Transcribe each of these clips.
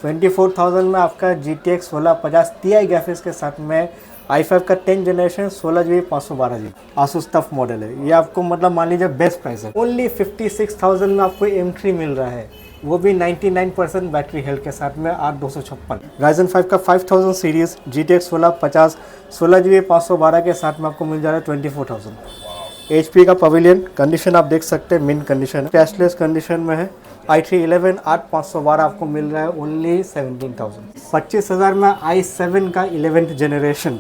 24,000 में आपका GTX 1650 Ti graphics के साथ में i5 का 10 generation 16GB 512GB Asus tough model है। ये आपको मतलब मान लीजिए बेस्ट प्राइस है। ओनली 56,000 में आपको M3 मिल रहा है, वो भी 99% बैटरी हेल्थ के साथ में 8256। Ryzen 5 का 5000 सीरीज GTX 1650 16GB 512 के साथ में आपको मिल जा रहा है 24,000। HP का पवेलियन कंडीशन आप देख सकते हैं, मिन कंडीशन है, कैशलेस कंडीशन में है। i3 11512 आपको मिल रहा है ओनली 17,000। 25,000 में i7 का 11th जनरेशन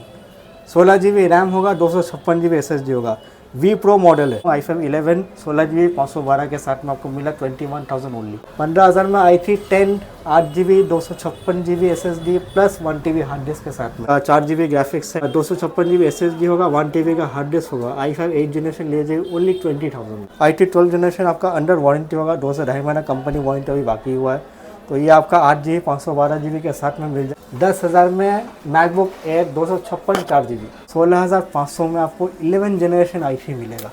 16GB रैम होगा, 256GB SSD होगा, V Pro मॉडल है। i5 11 16GB 512 के साथ में आपको मिला 21,000 ओनली। 15,000 में i3 10 8GB 256GB SSD plus 1TB hard disk के साथ में 4GB ग्राफिक्स है, 256GB SSD होगा, 1TB का हार्ड डिस्क होगा। i5 8 जनरेशन ले जाइए ओनली 20,000। i3 12 जनरेशन आपका अंडर वारंटी होगा, 2 से ढाई महीना कंपनी वारंटी अभी बाकी हुआ है, तो ये आपका 8GB 512GB के साथ में मिल जाए। 10,000 में मैकबुक एयर 256 4GB 16,500 में आपको 11 जनरेशन i3 मिलेगा,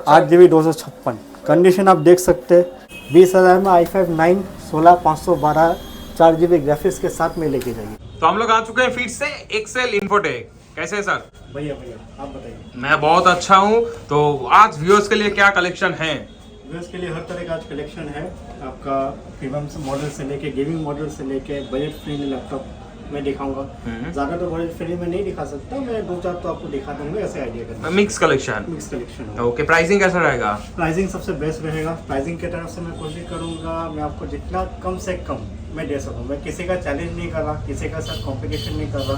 8GB 256 कंडीशन आप देख सकते हैं। 20,000 में i5 9 16,512 4GB ग्राफिक्स के साथ में लेके जाइए। तो हम लोग आ चुके हैं फिर से एक्सेल इन्फोटेक। कैसे है सर? भैया आप बताइए। मैं बहुत अच्छा हूँ। तो आज व्यूअर्स के लिए क्या कलेक्शन है? व्यूअर्स के लिए हर तरह का आज कलेक्शन है आपका, प्रीमियम मॉडल से लेके गेमिंग मॉडल से लेके बजट फ्रेंडली लैपटॉप मैं दिखाऊंगा। ज़्यादा तो बजट फ्रेंडली में नहीं दिखा सकता, मैं 2-4 तो आपको दिखा दूंगा, ऐसे आइडिया करना। Mix collection. ओके, प्राइसिंग कैसा रहेगा? प्राइसिंग सबसे बेस्ट रहेगा। प्राइसिंग की तरफ से मैं कोशिश करूंगा मैं आपको जितना कम से कम मैं दे सकूँ। मैं किसी का चैलेंज नहीं कर रहा, किसी का साथ कॉम्पिटिशन नहीं कर रहा,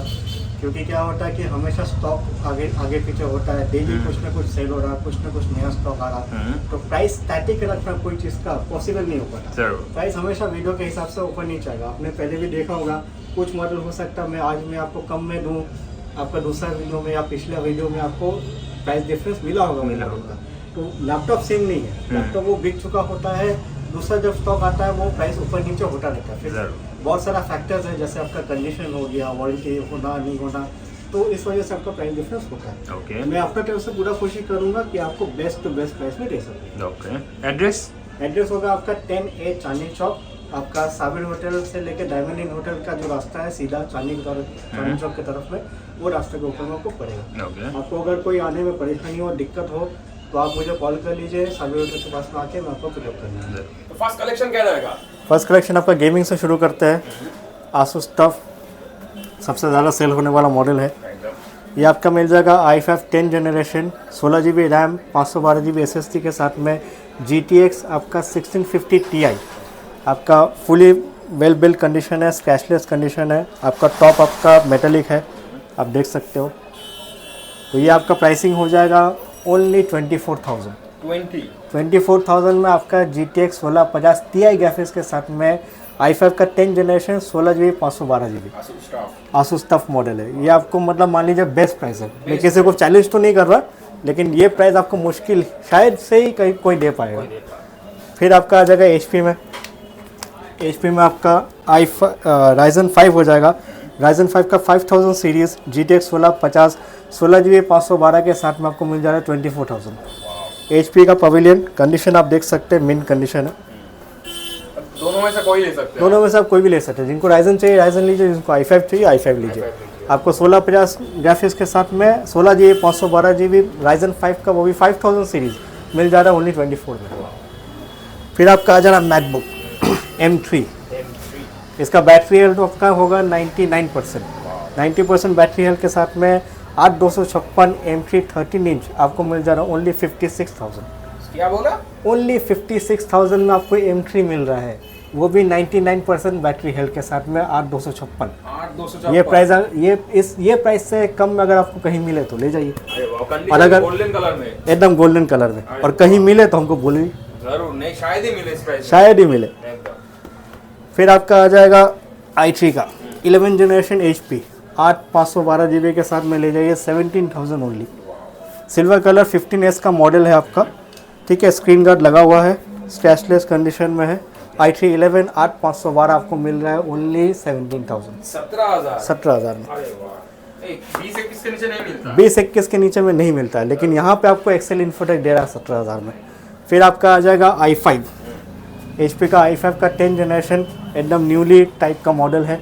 क्योंकि क्या होता है कि हमेशा स्टॉक आगे पीछे होता है, डेली कुछ ना कुछ सेल हो रहा है, कुछ ना कुछ नया स्टॉक आ रहा है, तो प्राइस स्टैटिक रखना कोई चीज़ का पॉसिबल नहीं हो पाता। प्राइस हमेशा वीडियो के हिसाब से ऊपर नहीं जाएगा। आपने पहले भी देखा होगा, कुछ मॉडल हो सकता है मैं आज मैं आपको कम में दूँ, आपका दूसरा वीडियो में या पिछले वीडियो में आपको प्राइस डिफरेंस मिला होगा। तो लैपटॉप सेम नहीं है, लैपटॉप वो बिक चुका होता है, दूसरा जब स्टॉक आता है वो प्राइस ऊपर नीचे होता रहता है। फिर बहुत सारा फैक्टर्स है, जैसे आपका कंडीशन हो गया, वारंटी होना नहीं होना, तो इस वजह से आपका प्राइस डिफरेंस होता है। ओके, मैं अपना तरफ से पूरा कोशिश करूंगा कि आपको बेस्ट टू बेस्ट प्राइस में दे सकूँ। ओके, एड्रेस होगा आपका 10A चांदनी चौक, आपका साबिर होटल से लेके डायमंड इन होटल का जो रास्ता है सीधा चांदनी चौक की तरफ में, वो रास्ते के ऊपर में आपको पड़ेगा। आपको अगर कोई आने में परेशानी हो, दिक्कत हो, तो आप मुझे कॉल कर लीजिए, साबिर होटल के पास में आके मैं आपको पिकअप कर लूँगा। तो फर्स्ट कलेक्शन क्या रहेगा? फर्स्ट कलेक्शन आपका गेमिंग से शुरू करते हैं। आसूस टफ सबसे ज़्यादा सेल होने वाला मॉडल है। ये आपका मिल जाएगा i5 10 generation 16GB RAM 512GB SSD के साथ में GTX आपका 1650 Ti, आपका फुली वेल बिल्ड कंडीशन है, स्क्रैचलेस कंडीशन है, आपका टॉप आपका मेटेलिक है, आप देख सकते हो। तो ये आपका प्राइसिंग हो जाएगा ओनली 24,000। 24,000 में आपका GTX 1650 Ti ग्राफिक्स के साथ में i5 का 10 generation 16GB 512GB Asus tough model है। ये आपको मतलब मान लीजिए बेस्ट प्राइस है। मैं किसी को चैलेंज तो नहीं कर रहा, लेकिन ये प्राइस आपको मुश्किल शायद से ही कहीं कोई दे पाएगा। फिर आपका आ जाएगा HP में आपका Ryzen 5 हो जाएगा। Ryzen 5 का 5000 सीरीज GTX 1650 16GB 512 के साथ में आपको मिल जा रहा है 24,000। HP का पवेलियन कंडीशन आप देख सकते हैं, मिन कंडीशन है। दोनों में से कोई ले सकते हैं? दोनों में से आप कोई भी ले सकते हैं। जिनको Ryzen चाहिए Ryzen लीजिए, जिनको i5 चाहिए i5 लीजिए। आपको 1650 ग्राफिक्स के साथ में 16GB 512GB Ryzen 5 का, वो भी 5000 सीरीज मिल जा रहा है ओनली 24 में। फिर आपका आ जा रहा मैकबुक M3। इसका बैटरी हेल्थ आपका होगा 99%, 90% बैटरी हेल्थ के साथ में 8256 M3 13 इंच आपको मिल जा रहा है ओनली 56,000। क्या बोला? ओनली 56,000 में आपको M3 मिल रहा है, वो भी 99% बैटरी हेल्थ के साथ में 8256। ये प्राइस से कम में अगर आपको कहीं मिले तो ले जाइए, और अगर गोल्डन कलर में, एकदम गोल्डन कलर में, और कहीं मिले तो हमको बोलिए। जरूर, नहीं शायद ही मिले इस प्राइस में, शायद ही मिले। फिर आपका आ जाएगा i3 का 11 जनरेशन HP 512GB के साथ में ले जाइए 17,000 ओनली। सिल्वर कलर 15S का मॉडल है आपका, ठीक है, स्क्रीन गार्ड लगा हुआ है, स्क्रैचलेस कंडीशन में है। i3 11 512 आपको मिल रहा है ओनली 17,000। 17,000 में। 20-21 के नीचे नहीं मिलता। 20-21 के नीचे में नहीं मिलता है, लेकिन यहाँ पे आपको एक्सेल इन्फोटेक दे रहा है 17,000 में। फिर आपका आ जाएगा i5 HP का i5 का 10 जनरेशन एकदम न्यूली टाइप का मॉडल है।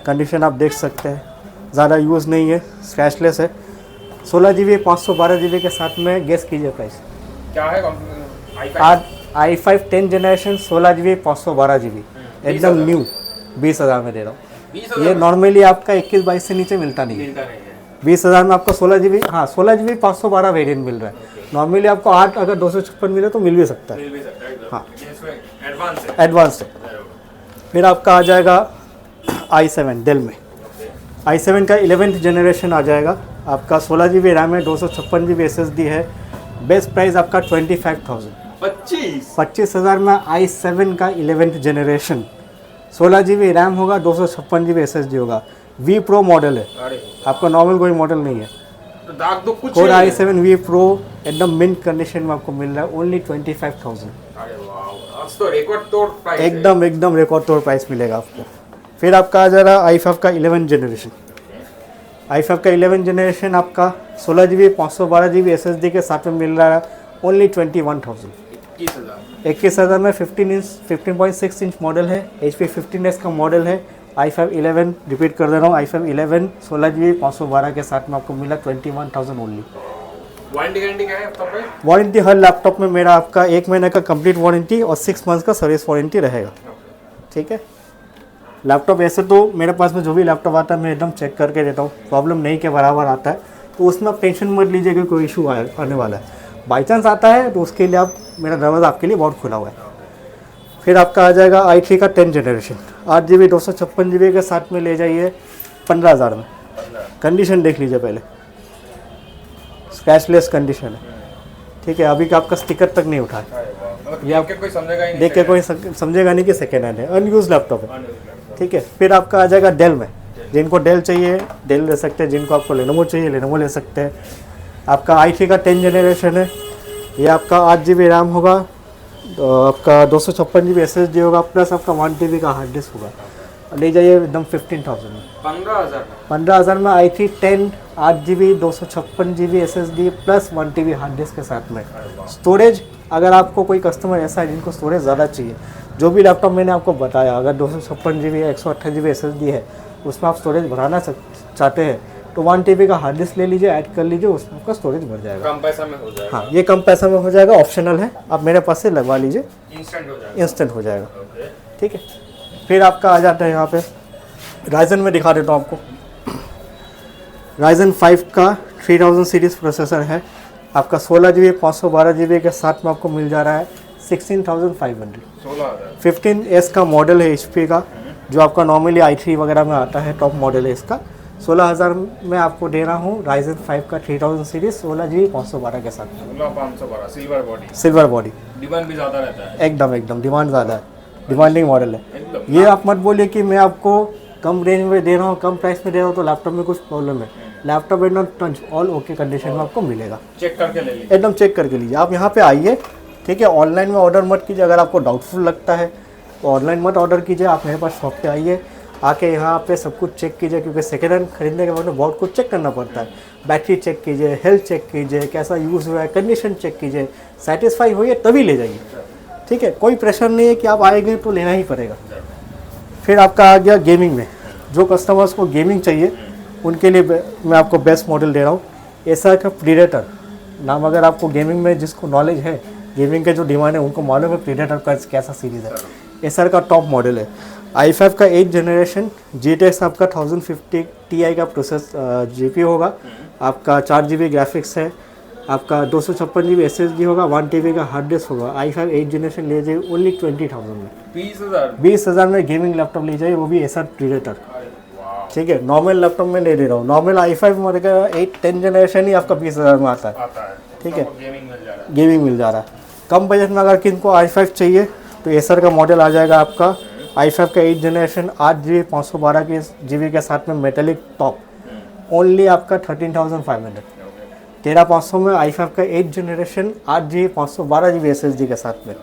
कंडीशन आप देख सकते हैं, ज़्यादा यूज़ नहीं है, स्क्रैचलेस है। 16 GB 512 GB के साथ में गेस कीजिए प्राइस। क्या है आज i5 10 जनरेशन 16 GB 512 GB एकदम न्यू 20,000 में दे रहा हूँ। ये नॉर्मली आपका 21-22 से नीचे मिलता नहीं है। 20,000 में आपको 16 GB, हाँ 16 GB 512 वेरिएंट मिल रहा है। नॉर्मली आपको 8 अगर 256 मिले तो मिल भी सकता है। हाँ एडवांस है। फिर आपका आ जाएगा i7 डेल में। i7 का 11th जनरेशन आ जाएगा आपका। 16 GB रैम है, 256 GB SSD है। बेस्ट प्राइस आपका 25,000 25,000 में i7 का 11th जनरेशन 16 GB रैम होगा, 256 GB SSD होगा। V Pro मॉडल है, आपका नॉर्मल कोई मॉडल नहीं है। तो दाग तो कुछ Core i7 V Pro एकदम मिंट कंडीशन में आपको मिल रहा है ओनली 25,000। अरे वाह, आज तो रिकॉर्ड तोड़ प्राइस है। एकदम रिकॉर्ड तोड़ प्राइस मिलेगा आपको। फिर आपका आ जा रहा है i5 का 11 जनरेशन। i5 का 11 जनरेशन आपका 16 GB 512 GB SSD के साथ में मिल रहा है ओनली 21,000। 21,000 में 15.6 इंच मॉडल है, HP 15s का मॉडल है। i5 11 रिपीट कर दे रहा हूँ, i5 11 16 GB 512 के साथ में आपको मिला 21,000 ओनली। वारंटी गारंटी क्या है तब पे? वारंटी हर लैपटॉप में मेरा आपका 1 महीने का कंप्लीट वारंटी और 6 मंथ्स का सर्विस वारंटी रहेगा। ठीक है। लैपटॉप ऐसे तो मेरे पास में जो भी लैपटॉप आता है मैं एकदम चेक करके देता हूँ, प्रॉब्लम नहीं के बराबर आता है, तो उसमें आप टेंशन मत लीजिए कि कोई इशू आने वाला है। बाई चांस आता है तो उसके लिए आप, मेरा दरवाज़ा आपके लिए बहुत खुला हुआ है। फिर आपका आ जाएगा i3 का 10 जनरेशन 8 GB 256 GB के साथ में ले जाइए 15,000 में। कंडीशन देख लीजिए पहले, स्क्रैचलेस कंडीशन है। ठीक है, अभी का आपका स्टिकर तक नहीं उठा है, ये आप कोई समझेगा ही नहीं, देख के कोई समझेगा नहीं कि सेकेंड हैंड है, अनयूज लैपटॉप है। ठीक है। फिर आपका आ जाएगा डेल में। जिनको डेल चाहिए डेल ले सकते हैं, जिनको आपको लेनोवो चाहिए लेनोवो ले सकते हैं। आपका i3 का 10 जनरेशन है, ये आपका 8 GB रैम होगा, आपका 256 GB SSD होगा, प्लस आपका 1 TB का हार्ड डिस्क होगा। ले जाइए एकदम 15,000 में। 15,000 में i3 10 8 GB 256 GB SSD plus 1 TB hard disk के साथ में। स्टोरेज, अगर आपको कोई कस्टमर ऐसा है जिनको स्टोरेज ज़्यादा चाहिए, जो भी लैपटॉप मैंने आपको बताया, अगर 256 GB या 128 GB SSD है, उसमें आप स्टोरेज बढ़ाना चाहते हैं तो 1 TB का हार्ड डिस्क ले लीजिए, ऐड कर लीजिए, उसमें आपका स्टोरेज बढ़ जाएगा। कम पैसा में हो जाएगा। हाँ, ये कम पैसा में हो जाएगा, ऑप्शनल है, आप मेरे पास से लगवा लीजिए, इंस्टेंट हो जाएगा। ठीक है। फिर आपका आ जाता है यहाँ पे राइजन में दिखा देता हूँ आपको। राइजन 5 का 3000 सीरीज़ प्रोसेसर है आपका। 16 GB 512 GB के साथ में आपको मिल जा रहा है 16,500। 15s का मॉडल है HP का, जो आपका नॉर्मली i3 वगैरह में आता है, टॉप मॉडल है इसका। 16,000 में आपको दे रहा हूँ राइजन 5 का 3000 सीरीज 16 GB 512 के साथ। 16,512 सिल्वर बॉडी। डिमांड भी ज़्यादा रहता है। एकदम डिमांड ज़्यादा है, डिमांडिंग मॉडल है। ये आप मत बोलिए कि मैं आपको कम रेंज में दे रहा हूँ, कम प्राइस में दे रहा हूँ तो लैपटॉप में कुछ प्रॉब्लम है। लैपटॉप एकदम टंच ऑल ओके कंडीशन में आपको मिलेगा। चेक करके ले लीजिए, एकदम चेक करके लीजिए। आप यहाँ पे आइए, ठीक है। ऑनलाइन में ऑर्डर मत कीजिए, अगर आपको डाउटफुल लगता है तो ऑनलाइन मत ऑर्डर कीजिए। आप मेरे पास शॉप पे आइए, आके यहाँ पे सब कुछ चेक कीजिए, क्योंकि सेकेंड हैंड खरीदने के बाद में बहुत कुछ चेक करना पड़ता है। बैटरी चेक कीजिए, हेल्थ चेक कीजिए, कैसा यूज़ हुआ है, कंडीशन चेक कीजिए, सेटिस्फाई होइए तभी ले जाइए। ठीक है, कोई प्रेशर नहीं है कि आप आएंगे तो लेना ही पड़ेगा। फिर आपका आ गया गेमिंग में। जो कस्टमर्स को गेमिंग चाहिए उनके लिए मैं आपको बेस्ट मॉडल दे रहा हूँ। एसआर का प्रीडेटर नाम, अगर आपको गेमिंग में जिसको नॉलेज है, गेमिंग के जो डिमांड है उनको मालूम है प्रीडेटर का कैसा सीरीज़ है। एसआर का टॉप मॉडल है। i5 का 8 जनरेशन GTX आपका 1050 Ti का प्रोसेस GPU होगा आपका। 4 GB ग्राफिक्स है आपका, 256 GB SSD होगा, 1 TB का हार्ड डिस्क होगा। i5 8 जनरेशन ले जाइए ओनली 20,000 में। 20,000 में गेमिंग लैपटॉप ले जाइए, वो भी एसआर प्रीडेटर। ठीक है, नॉर्मल लैपटॉप में ले दे रहा हूँ। नॉर्मल i5 में 8-10 जनरेशन ही आपका 20,000 में आता है। ठीक है, गेमिंग मिल जा रहा है। कम बजट में अगर किनको i5 चाहिए तो एसआर का मॉडल आ जाएगा आपका। i5 का 8 जनरेशन 8 GB 512 GB के साथ में मेटेलिक टॉप, ओनली आपका 13,500। 13,500 में i5 का 8 जनरेशन 8 GB 512 GB SSD के साथ में,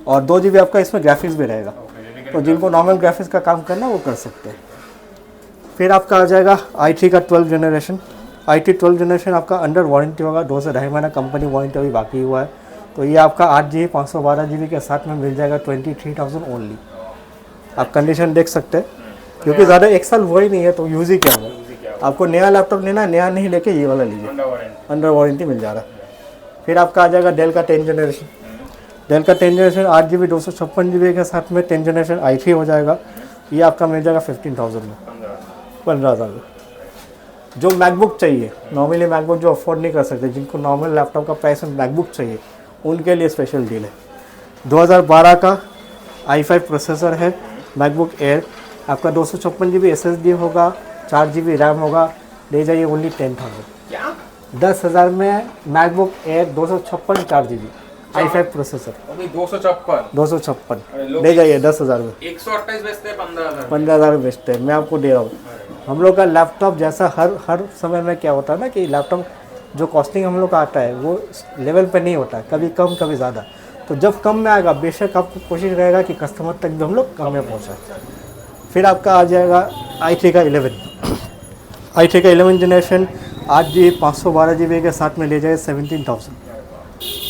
और 2 GB आपका इसमें ग्राफिक्स भी रहेगा। तो जिनको नॉर्मल ग्राफिक्स का काम करना है वो कर सकते हैं। फिर आपका आ जाएगा i3 का 12 जनरेशन। i3 12 जनरेशन आपका अंडर वारंटी होगा, 2 से 2.5 महीना कंपनी वारंटी अभी बाकी हुआ है। तो ये आपका 8 GB 512 GB के साथ में मिल जाएगा 23,000 ओनली। आप कंडीशन देख सकते हैं, क्योंकि ज़्यादा एक साल हुआ ही नहीं है तो यूज़ ही क्या होगा। आपको नया लैपटॉप लेना, नया नहीं लेके ये वाला लीजिए, अंडर वारंटी मिल जा रहा है। फिर आपका आ जाएगा डेल का 10 जनरेशन। डेल का 10 जनरेशन 8 GB 256 GB के साथ में 10 जनरेशन i3 हो जाएगा। ये आपका मिल जाएगा 15,000 में, 15,000 में। जो मैकबुक चाहिए, नॉर्मली मैकबुक जो अफोर्ड नहीं कर सकते, जिनको नॉर्मल लैपटॉप का प्राइस में मैकबुक चाहिए, उनके लिए स्पेशल डील है। 2012 का i5 प्रोसेसर है, मैकबुक एयर। आपका 256 GB SSD होगा, 4 GB रैम होगा। ले जाइए ओनली 10,000। 10,000 में MacBook air 256 4 GB i5 processor, 256 ले जाइए 10,000 में। 128 बेचते हैं 15,000। 15,000 में बेचते हैं, मैं आपको दे रहा हूँ। हम लोग का लैपटॉप जैसा हर समय में क्या होता है ना कि लैपटॉप जो कॉस्टिंग हम लोग का आता है वो लेवल पे नहीं होता, कभी कम कभी ज़्यादा। तो जब कम में आएगा बेशक आपको कोशिश रहेगा कि कस्टमर तक भी हम लोग कम में पहुँचाए। फिर आपका आ जाएगा i3 का 11 जनरेशन 8 GB 512 GB के साथ में ले जाए 17,000।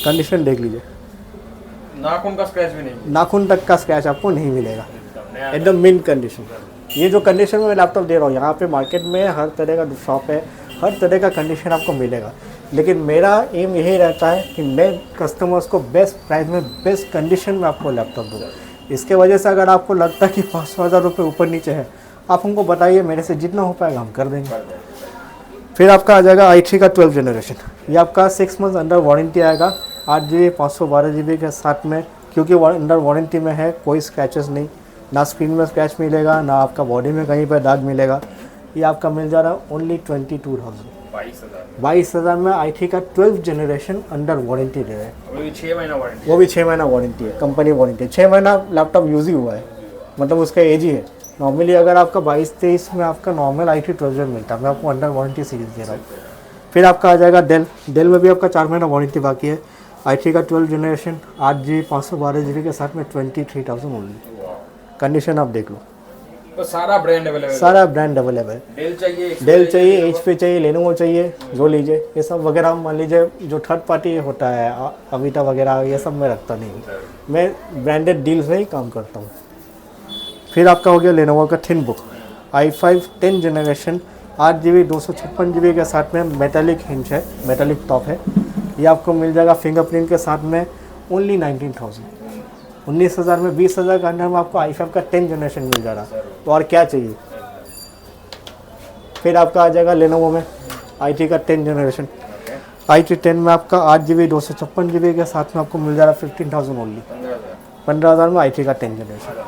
कंडीशन देख लीजिए, नाखून का स्क्रैच भी नहीं, नाखून तक का स्क्रैच आपको नहीं मिलेगा, एकदम मिन कंडीशन। ये जो कंडीशन में मैं लैपटॉप दे रहा हूँ, यहाँ पे मार्केट में हर तरह का शॉप है, हर तरह का कंडीशन आपको मिलेगा, लेकिन मेरा एम यही रहता है कि मैं कस्टमर्स को बेस्ट प्राइस में बेस्ट कंडीशन में आपको लैपटॉप दूँ। इसके वजह से अगर आपको लगता है कि 500,000 रुपये ऊपर नीचे है, आप हमको बताइए, मेरे से जितना हो पाएगा हम कर देंगे। फिर आपका आ जाएगा i3 का 12 जनरेशन। ये आपका 6 मंथ अंडर वारंटी आएगा, 8 GB 512 GB के साथ में। क्योंकि अंडर वारंटी में है, कोई स्क्रैचेस नहीं, ना स्क्रीन में स्क्रैच मिलेगा, ना आपका बॉडी में कहीं पर दाग मिलेगा। ये आपका मिल जा रहा है ओनली 22,000, 22,000 में i3 का 12 जनरेशन अंडर वारंटी दे रहे हैं। वो भी 6 महीना वारंटी, वो भी 6 महीना वारंटी है, कंपनी वारंटी है। 6 महीना लैपटॉप यूज़ ही हुआ है, मतलब उसका एज ही है। नॉर्मली अगर आपका 22-23 में आपका नॉर्मल i3 12 मिलता है, मैं आपको अंडर वारंटी सीरीज दे रहा हूँ। फिर आपका आ जाएगा डेल में भी आपका 4 महीना वारंटी बाकी है। i3 का 12 जनरेशन 8 GB 512 GB के साथ में 23,000 ओनली। कंडीशन आप देख लो, तो सारा ब्रांड अवेलेबल, सारा ब्रांड अवेलेबल है। डेल चाहिए, HP चाहिए, लेनोवो चाहिए, जो लीजिए। ये सब वगैरह मान लीजिए जो थर्ड पार्टी होता है, अविटा वगैरह, ये सब मैं रखता नहीं हूँ, मैं ब्रांडेड डील्स में ही काम करता हूँ। फिर आपका हो गया लेनोवो का थिनबुक i5 10 जनरेशन 8 GB 256 GB के साथ में मेटालिक हिंज है, मेटालिक टॉप है। ये आपको मिल जाएगा फिंगरप्रिंट के साथ में ओनली 19,000। 19,000 में 20,000 के अंदर में आपको i5 का 10 जनरेशन मिल जा रहा है, तो और क्या चाहिए। फिर आपका आ जाएगा लेनोवो में i3 का 10 जनरेशन i3 10 में आपका 8 GB 256 GB के साथ में आपको मिल जा रहा है 15,000 ओनली। 15,000 में i3 का 10 जनरेशन,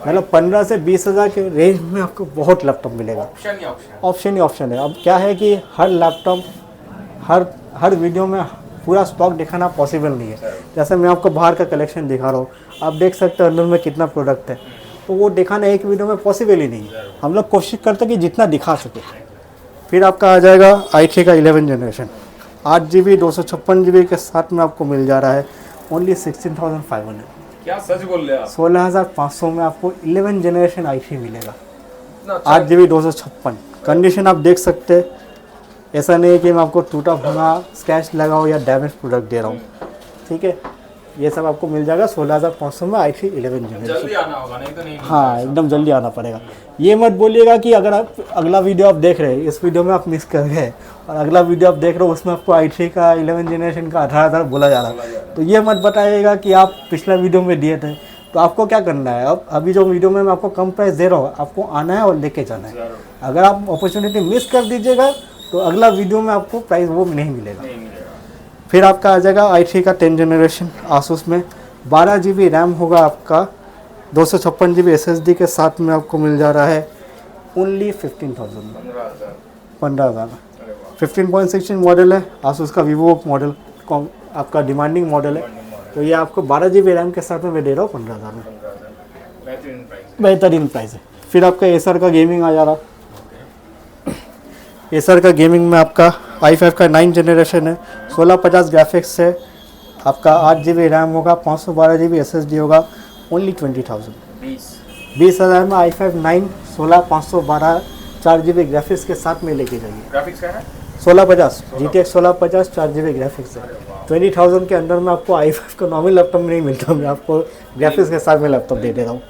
मतलब 15 से 20,000 के रेंज में आपको बहुत लैपटॉप मिलेगा। ऑप्शन ही ऑप्शन है। अब क्या है कि हर लैपटॉप हर वीडियो में पूरा स्टॉक दिखाना पॉसिबल नहीं है। जैसे मैं आपको बाहर का कलेक्शन दिखा रहा हूँ, आप देख सकते हैं अंदर में कितना प्रोडक्ट है, तो वो दिखाना एक वीडियो में पॉसिबल ही नहीं है। हम लोग कोशिश करते हैं कि जितना दिखा सके। फिर आपका आ जाएगा i3 का 11 जनरेशन 8 GB 256 GB के साथ में आपको मिल जा रहा है ओनली 16,500। क्या सच बोल रहे हैं आप? 16,500 में आपको 11 जनरेशन i3 मिलेगा, 8 GB 256। कंडीशन आप देख सकते हैं, ऐसा नहीं है कि मैं आपको टूटा भंगा स्क्रैच लगा हो या डैमेज प्रोडक्ट दे रहा हूँ, ठीक है। ये सब आपको मिल जाएगा 16,500 में i3 11 जनरेशन। जल्दी आना होगा, नहीं तो नहीं। हाँ, एकदम जल्दी आना पड़ेगा। ये मत बोलिएगा कि अगर आप अगला वीडियो आप देख रहे हैं, इस वीडियो में आप मिस कर गए और अगला वीडियो आप देख रहे हो उसमें आपको i3 का 11 जनरेशन का 18,000 बोला जा रहा है, तो ये मत बताइएगा कि आप पिछला वीडियो में दिए थे। तो आपको क्या करना है, अब अभी जो वीडियो में मैं आपको कम प्राइस दे रहा हूँ, आपको आना है और लेके जाना है। अगर आप अपॉर्चुनिटी मिस कर दीजिएगा तो अगला वीडियो में आपको प्राइस वो नहीं मिलेगा। फिर आपका आ जाएगा i3 का 10 जनरेशन आसूस में 12 GB रैम होगा आपका, 256 GB SSD के साथ में आपको मिल जा रहा है ओनली 15,000 में, 15,000। 15.16 मॉडल है आसूस का, वीवो मॉडल आपका डिमांडिंग मॉडल है। तो ये आपको 12 GB रैम के साथ में मैं दे रहा हूँ 15,000 में, बेहतरीन प्राइस है। फिर आपका एसर का गेमिंग आ जा रहा, एसर का गेमिंग में आपका i5 का 9 जनरेशन है, 1650 ग्राफिक्स है, आपका 8 GB रैम होगा, 512 GB SSD होगा, ओनली 20,000। 20,000 में i5 9 16 4 GB ग्राफिक्स के साथ में लेके जाइए। ग्राफिक्स का है 1650 GTX 1650 4 GB ग्राफिक्स है। 20,000 के अंदर में आपको i5 का नॉर्मल लैपटॉप नहीं मिलता, मैं आपको ग्राफिक्स के साथ में लैपटॉप दे रहा हूँ।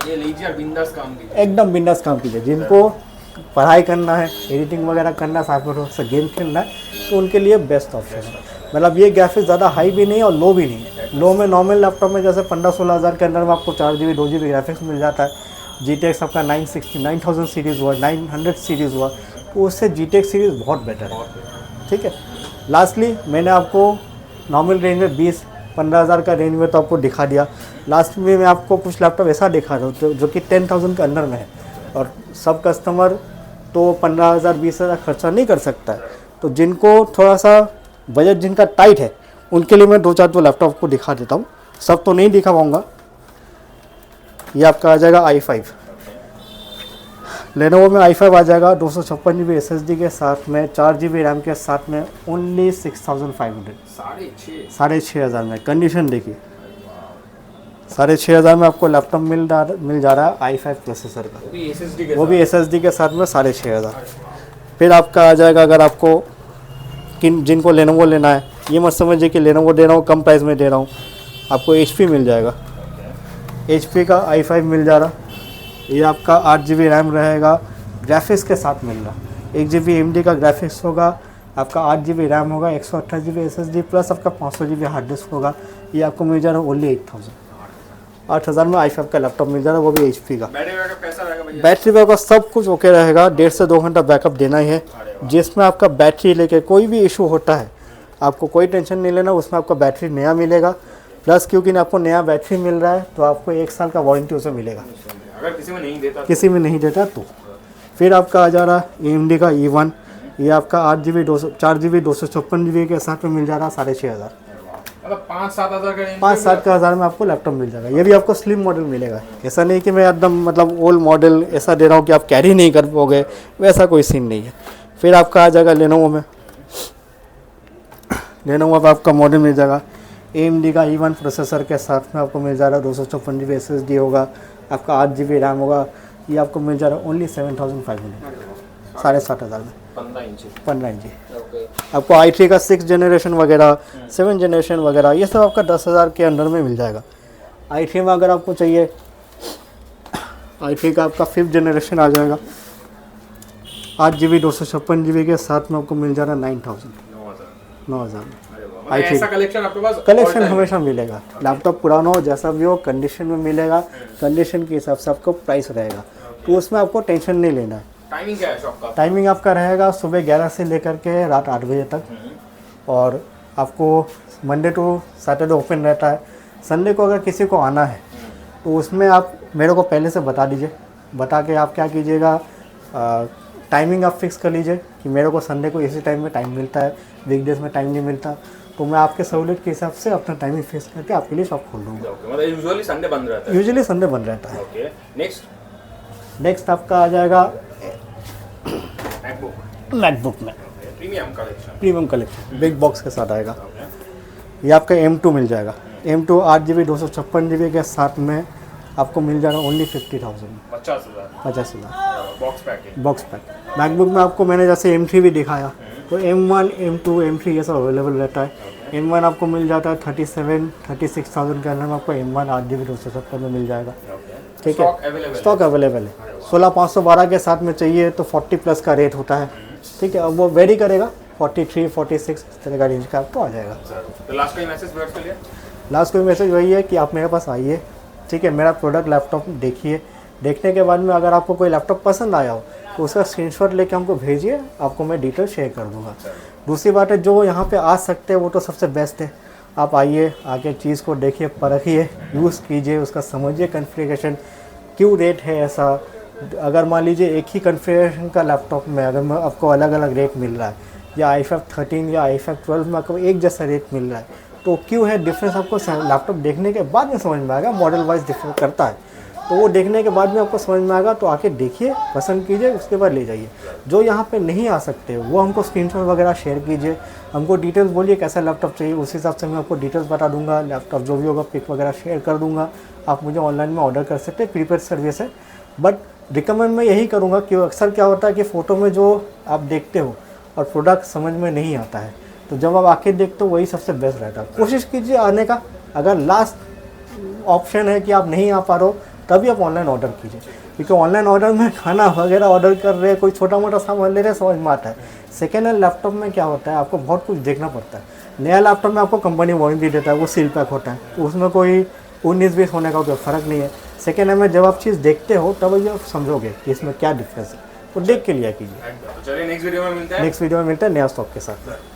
ये लीजिए और बिंदास काम कीजिए। एकदम बिंदास काम कीजिए। जिनको पढ़ाई करना है, एडिटिंग वगैरह करना है, साथ में से गेम खेलना है, तो उनके लिए बेस्ट ऑप्शन है। मतलब ये ग्राफिक्स ज़्यादा हाई भी नहीं है और लो भी नहीं है। लो में नॉर्मल लैपटॉप में जैसे 15-16 हज़ार के अंदर में आपको 4 GB 2 GB ग्राफिक्स मिल जाता है। GTX आपका 9000 सीरीज़ हुआ, 900 सीरीज़ हुआ, तो उससे GTX सीरीज़ बहुत बेटर है। ठीक है। लास्टली मैंने आपको नॉर्मल रेंज में 20-15 हज़ार का रेंज में तो आपको दिखा दिया। लास्ट में मैं आपको कुछ लैपटॉप ऐसा दिखा रहा हूँ जो कि 10,000 के अंदर में है, और सब कस्टमर तो 15,000 20,000 खर्चा नहीं कर सकता है। तो जिनको थोड़ा सा बजट जिनका टाइट है, उनके लिए मैं 2-4 तो लैपटॉप को दिखा देता हूँ। सब तो नहीं दिखा पाऊँगा। ये आपका आ जाएगा i5, लेनोवो में i5 आ जाएगा 256 GB SSD के साथ में, 4 GB रैम के साथ में, ओनली 6,500, 6,500 में। कंडीशन देखिए, 6,500 में आपको लैपटॉप मिल जा रहा है i5 प्रोसेसर का, वो भी SSD के साथ में 6,500। फिर आपका आ जाएगा, अगर आपको जिनको लेनोवो लेना है, ये मत समझिए कि लेनोवो दे रहा हूँ कम प्राइस में दे रहा हूँ, आपको HP मिल जाएगा। HP का i5 मिल जा रहा, ये आपका 8 GB रैम रहेगा, ग्राफिक्स के साथ मिल रहा। 1 GB AMD का ग्राफिक्स होगा, आपका 8 GB रैम होगा, 128 GB SSD प्लस आपका 500 GB हार्ड डिस्क होगा। ये आपको मिल जा रहा है ओनली 8,000 में i5 का लैपटॉप मिल जा रहा है, वो भी HP का। बैटरी बैकअप सब कुछ ओके रहेगा, 1.5 से 2 घंटा बैकअप देना ही है। जिसमें आपका बैटरी लेके कोई भी इशू होता है, आपको कोई टेंशन नहीं लेना, उसमें आपका बैटरी नया मिलेगा। प्लस क्योंकि आपको नया बैटरी मिल रहा है, तो आपको 1 साल का वारंटी उसे मिलेगा। अगर किसी में नहीं देता तो फिर आपका आ जा रहा AMD का E1, ये आपका 4 GB 256 GB के साथ में मिल जा रहा 6,500। मतलब 5-7 हज़ार का रेंज, 5-7 हज़ार में आपको लैपटॉप मिल जाएगा। ये भी आपको स्लिम मॉडल मिलेगा। ऐसा नहीं कि मैं एकदम मतलब ओल्ड मॉडल ऐसा दे रहा हूँ कि आप कैरी नहीं कर पाओगे, वैसा कोई सीन नहीं है। फिर आपका आ जाएगा लेनोवो में, लेनोवो में आपका मॉडल मिल जाएगा AMD का E1 प्रोसेसर के साथ में आपको मिल जा रहा है, 256 GB SSD होगा, आपका 8 GB रैम होगा। ये आपको मिल जा रहा है ओनली 7,500, 7,500 में, 15 इंची। आपको i3 का 6 जनरेशन वगैरह, 7 जनरेशन वगैरह, ये सब आपका 10,000 के अंदर में मिल जाएगा। i3 में अगर आपको चाहिए, i3 का आपका 5th जनरेशन आ जाएगा, 8 GB 256 GB के साथ में आपको मिल जा रहा है 9,000 में। ऐसा कलेक्शन आपके पास कलेक्शन हमेशा मिलेगा, लैपटॉप पुराना हो जैसा भी हो, कंडीशन में मिलेगा। कंडीशन के हिसाब से आपको प्राइस रहेगा, तो उसमें आपको टेंशन नहीं लेना है। टाइमिंग क्या है शॉप का? टाइमिंग आपका रहेगा सुबह 11 से लेकर के रात 8 बजे तक, और आपको मंडे टू सैटरडे ओपन रहता है। संडे को अगर किसी को आना है, तो उसमें आप मेरे को पहले से बता दीजिए, बता के आप क्या कीजिएगा, टाइमिंग आप फिक्स कर लीजिए कि मेरे को संडे को इसी टाइम में टाइम मिलता है, वीकडेज में टाइम नहीं मिलता, तो मैं आपके सहूलियत के हिसाब से अपना टाइमिंग फिक्स करके आपके लिए शॉप खोल दूँगा। मतलब यूजुअली संडे बंद रहता है? यूजुअली संडे बंद रहता है। ओके। नेक्स्ट आपका आ जाएगा मैकबुक में प्रीमियम कलेक्शन बिग बॉक्स के साथ आएगा। ये आपका M2 मिल जाएगा, M2 8 GB 256 GB के साथ में आपको मिल जाएगा ओनली 50,000, 50,000 बॉक्स पैक। मैकबुक में आपको मैंने जैसे M3 भी दिखाया, तो M1 M2 M3 ये सब अवेलेबल रहता है। M1 आपको मिल जाता है 36,000 के अंदर में आपको M1 8 GB 256 में मिल जाएगा। ठीक है, स्टॉक अवेलेबल है। 16,512 के साथ में चाहिए तो 40 प्लस का रेट होता है। ठीक है, अब वो वेरी करेगा, 43 46 इस तरह का रेंज का आपको आ जाएगा। तो लास्ट कोई मैसेज व्यूअर्स के लिए? लास्ट कोई मैसेज वही है कि आप मेरे पास आइए, ठीक है, मेरा प्रोडक्ट लैपटॉप देखिए, देखने के बाद में अगर आपको कोई लैपटॉप पसंद आया हो तो उसका स्क्रीनशॉट लेके हमको भेजिए, आपको मैं डिटेल शेयर कर दूँगा। दूसरी बात है, जो यहाँ पे आ सकते हैं वो तो सबसे बेस्ट है। आप आइए, आके चीज़ को देखिए, परखिए, यूज़ कीजिए, उसका समझिए कॉन्फ़िगरेशन क्यों रेट है ऐसा। अगर मान लीजिए एक ही कॉन्फ़िगरेशन का लैपटॉप में अगर आपको अलग अलग रेट मिल रहा है, या i5 13 या i5 12 में आपको एक जैसा रेट मिल रहा है, तो क्यों है डिफरेंस आपको लैपटॉप देखने के बाद में समझ में आएगा। मॉडल वाइज डिफर करता है, तो वो देखने के बाद में आपको समझ में आएगा। तो आके देखिए, पसंद कीजिए, उसके बाद ले जाइए। जो यहाँ पे नहीं आ सकते वो हमको स्क्रीनशॉट वगैरह शेयर कीजिए, हमको डिटेल्स बोलिए कैसा लैपटॉप चाहिए, उस हिसाब से मैं आपको डिटेल्स बता दूंगा। लैपटॉप जो भी होगा पिक वगैरह शेयर कर दूंगा, आप मुझे ऑनलाइन में ऑर्डर कर सकते हैं, प्रीपेड सर्विस है। बट रिकमेंड मैं यही करूँगा कि अक्सर क्या होता है कि फ़ोटो में जो आप देखते हो और प्रोडक्ट समझ में नहीं आता है, तो जब आप आके देखते हो वही सबसे बेस्ट रहता है। कोशिश कीजिए आने का। अगर लास्ट ऑप्शन है कि आप नहीं आ पा रहे हो, तभी आप ऑनलाइन ऑर्डर कीजिए, क्योंकि ऑनलाइन ऑर्डर में खाना वगैरह ऑर्डर कर रहे हैं, कोई छोटा मोटा सामान ले रहे हैं, समझ में आता है। सेकेंड हैंड लैपटॉप में क्या होता है, आपको बहुत कुछ देखना पड़ता है। नया लैपटॉप में आपको कंपनी वारंटी देता है, वो सील पैक होता है, उसमें कोई 19-20 होने का कोई फ़र्क नहीं है। सेकेंड हैंड में जब आप चीज़ देखते हो तब ये आप समझोगे कि इसमें क्या डिफरेंस है, तो देख के लिया कीजिए। तो चलिए नेक्स्ट वीडियो में मिलते हैं। नेक्स्ट वीडियो में मिलते हैं नया स्टॉक के साथ।